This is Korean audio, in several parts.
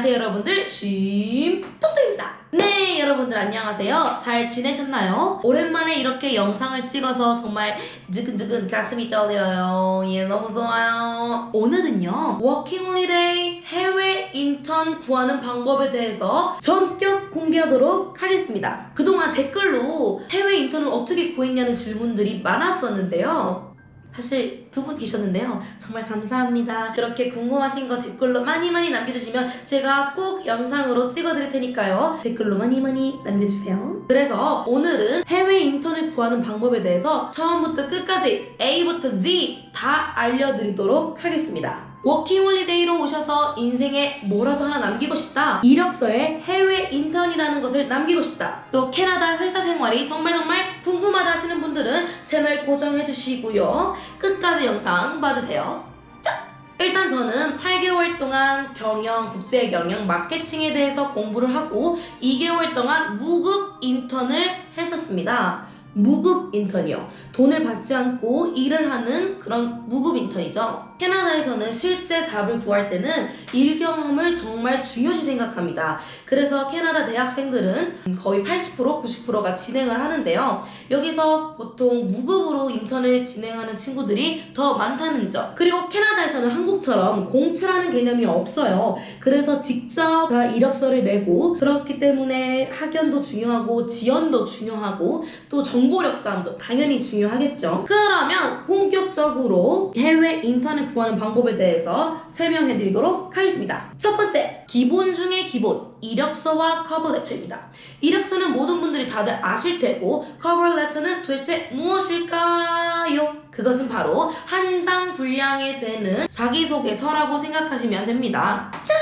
안녕하세요 여러분들, 쉼톡톡입니다. 네, 여러분들 안녕하세요. 잘 지내셨나요? 오랜만에 이렇게 영상을 찍어서 정말 지근지근 가슴이 떨려요. 예, 너무 좋아요. 오늘은요, 워킹홀리데이 해외 인턴 구하는 방법에 대해서 전격 공개하도록 하겠습니다. 그동안 댓글로 해외 인턴을 어떻게 구했냐는 질문들이 많았었는데요. 사실 두 분 계셨는데요. 정말 감사합니다. 그렇게 궁금하신 거 댓글로 많이 남겨주시면 제가 꼭 영상으로 찍어드릴 테니까요. 댓글로 많이 남겨주세요. 그래서 오늘은 해외 인턴을 구하는 방법에 대해서 처음부터 끝까지 A부터 Z 다 알려드리도록 하겠습니다. 워킹홀리데이로 오셔서 인생에 뭐라도 하나 남기고 싶다. 이력서에 해외 인턴이라는 것을 남기고 싶다. 또 캐나다 회사 생활이 정말 궁금하다 하시는 분들은 채널 고정해주시고요. 끝까지 영상 봐주세요. 자! 일단 저는 8개월 동안 경영, 국제경영, 마케팅에 대해서 공부를 하고 2개월 동안 무급 인턴을 했었습니다. 무급 인턴이요. 돈을 받지 않고 일을 하는 그런 무급 인턴이죠. 캐나다에서는 실제 잡을 구할 때는 일 경험을 정말 중요시 생각합니다. 그래서 캐나다 대학생들은 거의 80%, 90%가 진행을 하는데요. 여기서 보통 무급으로 인턴을 진행하는 친구들이 더 많다는 점. 그리고 캐나다에서는 한국처럼 공채라는 개념이 없어요. 그래서 직접 다 이력서를 내고, 그렇기 때문에 학연도 중요하고 지연도 중요하고 또 정보력 싸움도 당연히 중요하겠죠. 그러면 본격적으로 해외 인턴을 구하는 방법에 대해서 설명해 드리도록 하겠습니다. 첫 번째, 기본 중에 기본, 이력서와 커버레터입니다. 이력서는 모든 분들이 다들 아실 테고, 커버레터는 도대체 무엇일까요? 그것은 바로 한 장 분량에 되는 자기소개서라고 생각하시면 됩니다. 짠!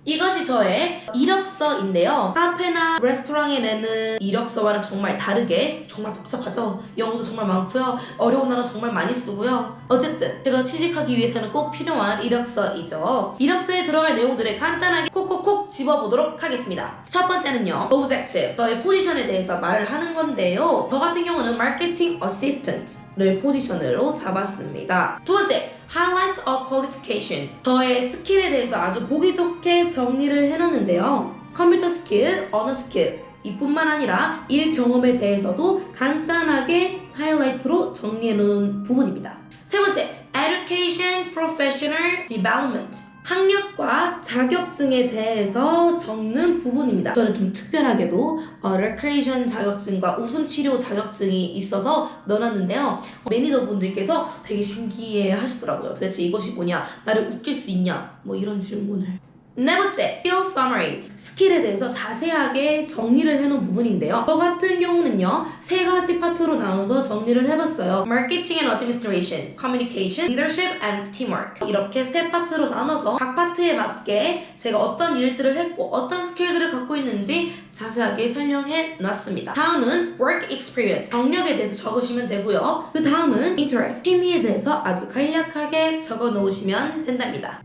이것이 저의 이력서인데요. 카페나 레스토랑에 내는 이력서와는 정말 다르게 정말 복잡하죠. 영어도 정말 많고요. 어려운 단어 정말 많이 쓰고요. 어쨌든 제가 취직하기 위해서는 꼭 필요한 이력서이죠. 이력서에 들어갈 내용들을 간단하게 콕콕콕 집어보도록 하겠습니다. 첫 번째는요, objective, 저의 포지션에 대해서 말을 하는 건데요. 저 같은 경우는 마케팅 어시스턴트를 포지션으로 잡았습니다. 두 번째, highlights of qualification, 저의 스킬에 대해서 아주 보기 좋게 정리를 해놨는데요. 컴퓨터 스킬, 언어 스킬 이뿐만 아니라 일 경험에 대해서도 간단하게 하이라이트로 정리해놓은 부분입니다. 세 번째, education professional development, 학력과 자격증에 대해서 적는 부분입니다. 저는 좀 특별하게도 레크레이션 자격증과 웃음치료 자격증이 있어서 넣어놨는데요. 매니저분들께서 되게 신기해 하시더라고요. 도대체 이것이 뭐냐? 나를 웃길 수 있냐? 뭐 이런 질문을. 네 번째, skill summary, 스킬에 대해서 자세하게 정리를 해놓은 부분인데요. 저 같은 경우는요, 세 가지 파트로 나눠서 정리를 해봤어요. Marketing and Administration, Communication, Leadership and Teamwork, 이렇게 세 파트로 나눠서 각 파트에 맞게 제가 어떤 일들을 했고 어떤 스킬들을 갖고 있는지 자세하게 설명해 놨습니다. 다음은 Work Experience, 경력에 대해서 적으시면 되고요. 그 다음은 Interest, 취미에 대해서 아주 간략하게 적어 놓으시면 된답니다.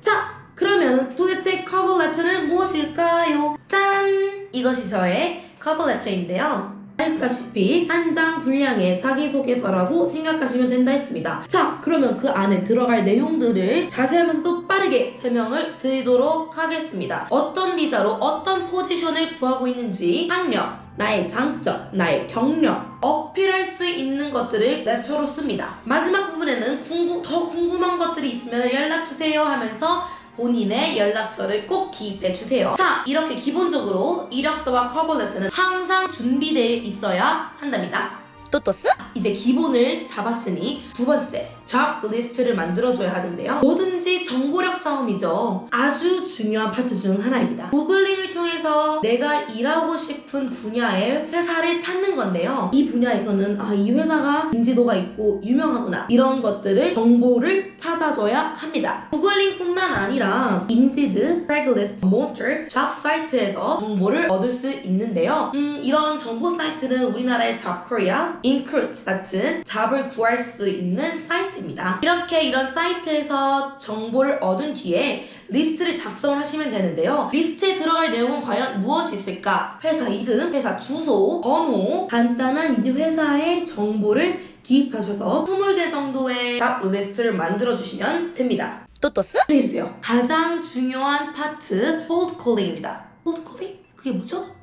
자! 그러면 도대체 커버레터는 무엇일까요? 짠! 이것이 저의 커버레터인데요. 알다시피 한 장 분량의 자기소개서라고 생각하시면 된다 했습니다. 자, 그러면 그 안에 들어갈 내용들을 자세하면서도 빠르게 설명을 드리도록 하겠습니다. 어떤 비자로 어떤 포지션을 구하고 있는지, 학력, 나의 장점, 나의 경력, 어필할 수 있는 것들을 레터로 씁니다. 마지막 부분에는 더 궁금한 것들이 있으면 연락주세요 하면서 본인의 연락처를 꼭 기입해주세요. 자, 이렇게 기본적으로 이력서와 커버레터는 항상 준비되어 있어야 한답니다. 또또스? 이제 기본을 잡았으니 두 번째, 잡 리스트를 만들어줘야 하는데요. 뭐든지 정보력 싸움이죠. 아주 중요한 파트 중 하나입니다. 구글링을 통해서 내가 일하고 싶은 분야의 회사를 찾는 건데요. 이 분야에서는 이 회사가 인지도가 있고 유명하구나, 이런 것들을 정보를 찾아줘야 합니다. 구글링뿐만 아니라 인디드, 크래글리스트, 몬스터, 잡 사이트에서 정보를 얻을 수 있는데요. 이런 정보 사이트는 우리나라의 잡코리아, 인크루트 같은 잡을 구할 수 있는 사이트입니다. 이렇게 이런 사이트에서 정보를 얻은 뒤에 리스트를 작성을 하시면 되는데요. 리스트에 들어갈 내용은 과연 무엇이 있을까? 회사 이름, 회사 주소, 번호, 간단한 이 회사의 정보를 기입하셔서 20개 정도의 잡 리스트를 만들어 주시면 됩니다. 또또스? 해주세요. 가장 중요한 파트 cold calling입니다. cold calling? 그게 뭐죠?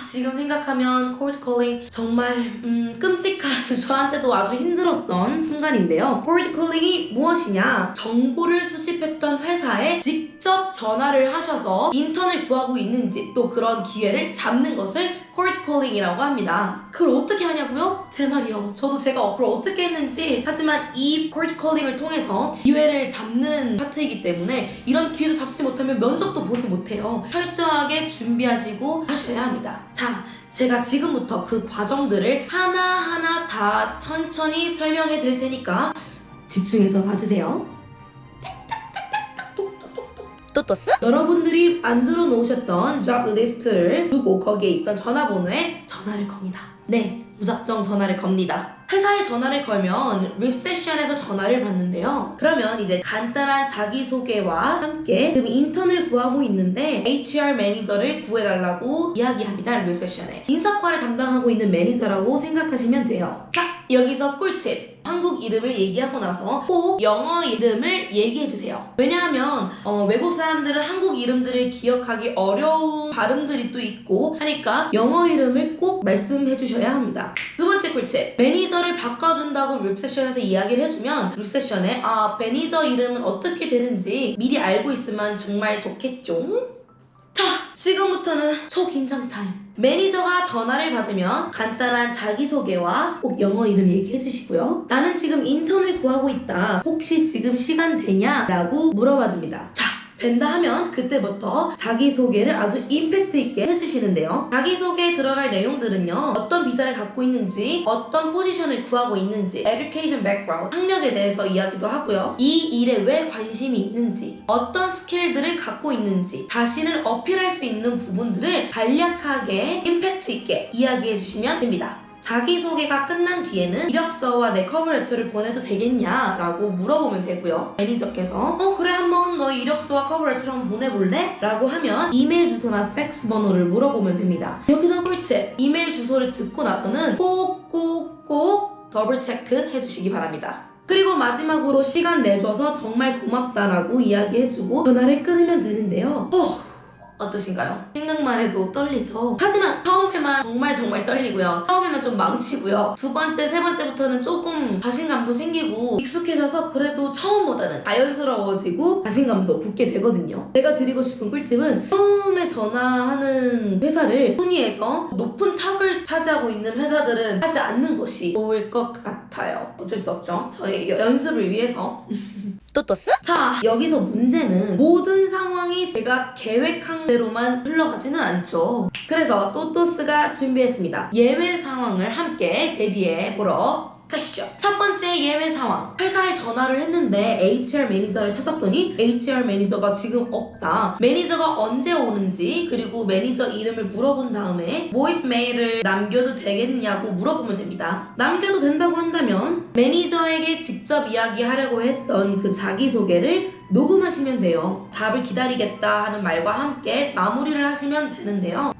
지금 생각하면 cold calling 정말 끔찍한 저한테도 아주 힘들었던 순간인데요. cold calling이 무엇이냐? 정보를 수집했던 회사에 직접 전화를 하셔서 인턴을 구하고 있는지 또 그런 기회를 잡는 것을 cold calling이라고 합니다. 그걸 어떻게 하냐고요? 제 말이요. 저도 제가 그걸 어떻게 했는지 하지만 이 cold calling을 통해서 기회를 잡는 파트이기 때문에 이런 기회도 잡지 못하면 면접도 보지 못해요. 철저하게 준비하시고 하셔야 합니다. 자, 제가 지금부터 그 과정들을 하나하나 다 천천히 설명해 드릴 테니까 집중해서 봐주세요. 또또스? 여러분들이 만들어 놓으셨던 잡 리스트를 두고 거기에 있던 전화번호에 전화를 겁니다. 네, 무작정 전화를 겁니다. 회사에 전화를 걸면 리셉션에서 전화를 받는데요. 그러면 이제 간단한 자기소개와 함께 지금 인턴을 구하고 있는데 HR 매니저를 구해달라고 이야기합니다. 리셉션에. 인사과를 담당하고 있는 매니저라고 생각하시면 돼요. 자, 여기서 꿀팁. 한국 이름을 얘기하고 나서 꼭 영어 이름을 얘기해주세요. 왜냐하면 외국 사람들은 한국 이름들을 기억하기 어려운 발음들이 또 있고 하니까 영어 이름을 꼭 말씀해 주셔야 합니다. 두 번째 꿀팁. 매니저를 바꿔준다고 립세션에서 이야기를 해주면 립세션에 매니저 이름은 어떻게 되는지 미리 알고 있으면 정말 좋겠죠? 자, 지금부터는 초긴장 타임. 매니저가 전화를 받으면 간단한 자기소개와 꼭 영어 이름 얘기해 주시고요. 나는 지금 인턴을 구하고 있다. 혹시 지금 시간 되냐? 라고 물어봐 줍니다. 자, 된다 하면 그때부터 자기소개를 아주 임팩트 있게 해주시는데요. 자기소개에 들어갈 내용들은요. 어떤 비자를 갖고 있는지, 어떤 포지션을 구하고 있는지, education background, 학력에 대해서 이야기도 하고요. 이 일에 왜 관심이 있는지, 어떤 스킬들을 갖고 있는지, 자신을 어필할 수 있는 부분들을 간략하게 임팩트 있게 이야기해 주시면 됩니다. 자기소개가 끝난 뒤에는 이력서와 내 커버레터를 보내도 되겠냐? 라고 물어보면 되고요. 매니저께서 그래 한번 너 이력서와 커버레터를 한번 보내볼래? 라고 하면 이메일 주소나 팩스 번호를 물어보면 됩니다. 여기서 꿀팁! 이메일 주소를 듣고 나서는 꼭 더블 체크 해주시기 바랍니다. 그리고 마지막으로 시간 내줘서 정말 고맙다라고 이야기해주고 전화를 끊으면 되는데요. 어떠신가요? 생각만 해도 떨리죠? 하지만 처음에만 정말 떨리고요. 처음에만 좀 망치고요. 두 번째, 세 번째부터는 조금 자신감도 생기고 익숙해져서 그래도 처음보다는 자연스러워지고 자신감도 붙게 되거든요. 제가 드리고 싶은 꿀팁은 처음에 전화하는 회사를 순위에서 높은 탑을 차지하고 있는 회사들은 하지 않는 것이 좋을 것 같아요. 어쩔 수 없죠. 저희 연습을 위해서. 또또스? 자, 여기서 문제는 모든 상황이 제가 계획한 대로만 흘러가지는 않죠. 그래서 또또스가 준비했습니다. 예외 상황을 함께 대비해 보러 가시죠. 첫 번째 예외 상황. 회사에 전화를 했는데 HR 매니저를 찾았더니 HR 매니저가 지금 없다. 매니저가 언제 오는지 그리고 매니저 이름을 물어본 다음에 보이스 메일을 남겨도 되겠느냐고 물어보면 됩니다. 남겨도 된다고 한다면 매니저에게 직접 이야기하려고 했던 그 자기소개를 녹음하시면 돼요. 답을 기다리겠다 하는 말과 함께 마무리를 하시면 되는데요.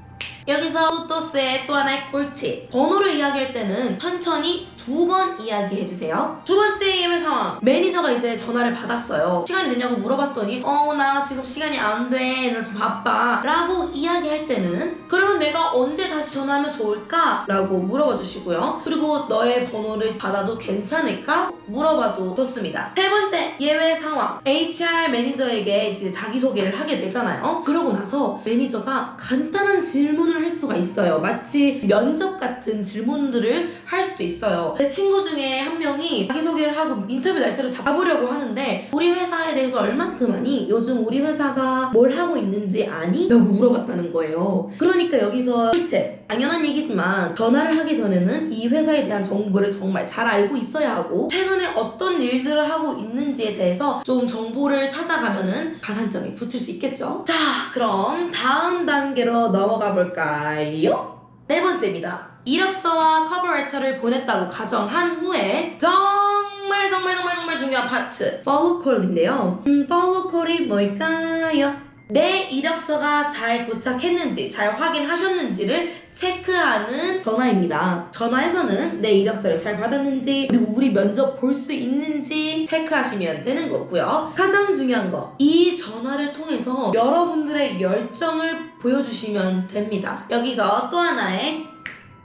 여기서 또또스의 또 하나의 꿀팁. 번호를 이야기할 때는 천천히 2번 이야기해주세요. 두 번째 예외 상황. 매니저가 이제 전화를 받았어요. 시간이 되냐고 물어봤더니 나 지금 시간이 안 돼. 나 지금 바빠. 라고 이야기할 때는 그러면 내가 언제 다시 전화하면 좋을까? 라고 물어봐 주시고요. 그리고 너의 번호를 받아도 괜찮을까? 물어봐도 좋습니다. 세 번째 예외 상황. HR 매니저에게 이제 자기소개를 하게 되잖아요. 그러고 나서 매니저가 간단한 질문을 할 수가 있어요. 마치 면접 같은 질문들을 할 수도 있어요. 제 친구 중에 한 명이 자기소개를 하고 인터뷰 날짜를 잡으려고 하는데 우리 회사에 대해서 얼만큼 아니? 요즘 우리 회사가 뭘 하고 있는지 아니? 라고 물어봤다는 거예요. 그러니까 여기서 꿀팁. 당연한 얘기지만 전화를 하기 전에는 이 회사에 대한 정보를 정말 잘 알고 있어야 하고 최근에 어떤 일들을 하고 있는지에 대해서 좀 정보를 찾아가면은 가산점이 붙을 수 있겠죠. 자, 그럼 다음 단계로 넘어가 볼까요? 네 번째입니다. 이력서와 커버레터를 보냈다고 가정한 후에 정말 중요한 파트 follow call인데요. follow call이 뭘까요? 내 이력서가 잘 도착했는지, 잘 확인하셨는지를 체크하는 전화입니다. 전화에서는 내 이력서를 잘 받았는지, 그리고 우리 면접 볼 수 있는지 체크하시면 되는 거고요. 가장 중요한 거, 이 전화를 통해서 여러분들의 열정을 보여주시면 됩니다. 여기서 또 하나의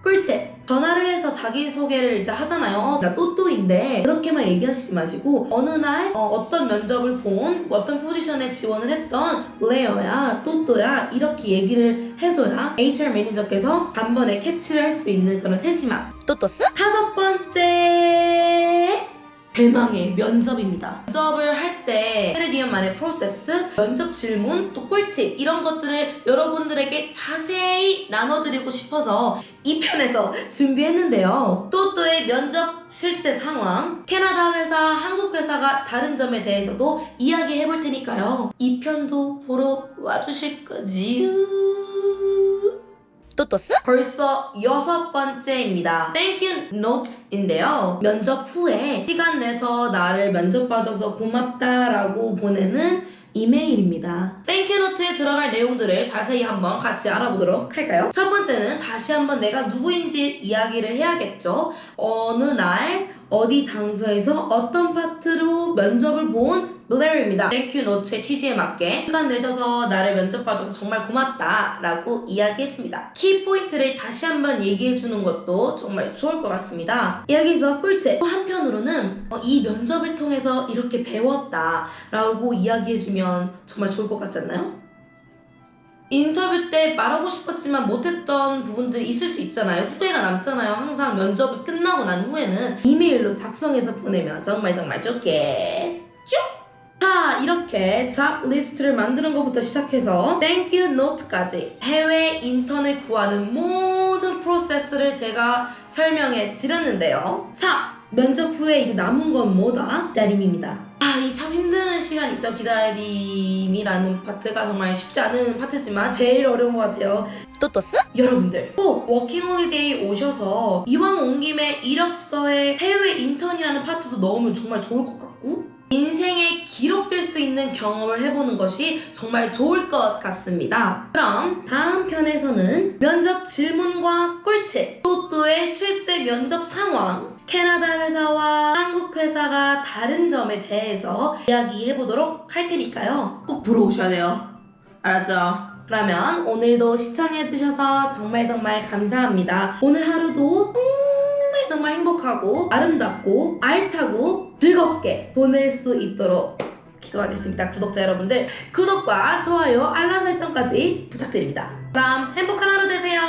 꿀팁! 전화를 해서 자기소개를 이제 하잖아요. 나 또또인데 그렇게만 얘기하시지 마시고 어느 날 어떤 면접을 본 어떤 포지션에 지원을 했던 레어야 또또야 이렇게 얘기를 해줘야 HR 매니저께서 단번에 캐치를 할 수 있는 그런 세심함. 또또스? 5번째 대망의 면접입니다. 면접을 할 때 캐네디언만의 프로세스, 면접 질문, 또 꿀팁 이런 것들을 여러분들에게 자세히 나눠드리고 싶어서 이 편에서 준비했는데요. 또또의 면접 실제 상황, 캐나다 회사, 한국 회사가 다른 점에 대해서도 이야기해볼 테니까요. 이 편도 보러 와주실 거지요? 또또스? 벌써 6번째입니다. Thank you notes인데요. 면접 후에 시간 내서 나를 면접 봐줘서 고맙다라고 보내는 이메일입니다. Thank you note에 들어갈 내용들을 자세히 한번 같이 알아보도록 할까요? 첫 번째는 다시 한번 내가 누구인지 이야기를 해야겠죠. 어느 날 어디 장소에서 어떤 파트로 면접을 본 블레어입니다. Thank you note의 취지에 맞게 시간 내줘서 나를 면접 봐줘서 정말 고맙다 라고 이야기해줍니다. 키포인트를 다시 한번 얘기해주는 것도 정말 좋을 것 같습니다. 여기서 꿀팁! 또 한편으로는 이 면접을 통해서 이렇게 배웠다 라고 이야기해주면 정말 좋을 것 같지 않나요? 인터뷰 때 말하고 싶었지만 못했던 부분들이 있을 수 있잖아요. 후회가 남잖아요. 항상 면접이 끝나고 난 후에는 이메일로 작성해서 보내면 정말 좋게 쭉! 자, 이렇게 잡 리스트를 만드는 것부터 시작해서 Thank you note까지 해외 인턴을 구하는 모든 프로세스를 제가 설명해 드렸는데요. 자, 면접 후에 이제 남은 건 뭐다? 기다림입니다. 이 참 힘든 시간이죠. 기다림이라는 파트가 정말 쉽지 않은 파트지만 제일 어려운 것 같아요. 또또스? 여러분들 꼭 워킹홀리데이 오셔서 이왕 온 김에 이력서에 해외 인턴이라는 파트도 넣으면 정말 좋을 것 같고 인생에 기록될 수 있는 경험을 해보는 것이 정말 좋을 것 같습니다. 그럼 다음 편에서는 면접 질문과 꿀팁, 또또의 실제 면접 상황, 캐나다 회사와 한국 회사가 다른 점에 대해서 이야기해보도록 할 테니까요. 꼭 보러 오셔야 돼요. 알았죠? 그러면 오늘도 시청해주셔서 정말 감사합니다. 오늘 하루도 정말 행복하고 아름답고 알차고 즐겁게 보낼 수 있도록 기도하겠습니다. 구독자 여러분들 구독과 좋아요 알람 설정까지 부탁드립니다. 그럼 행복한 하루 되세요.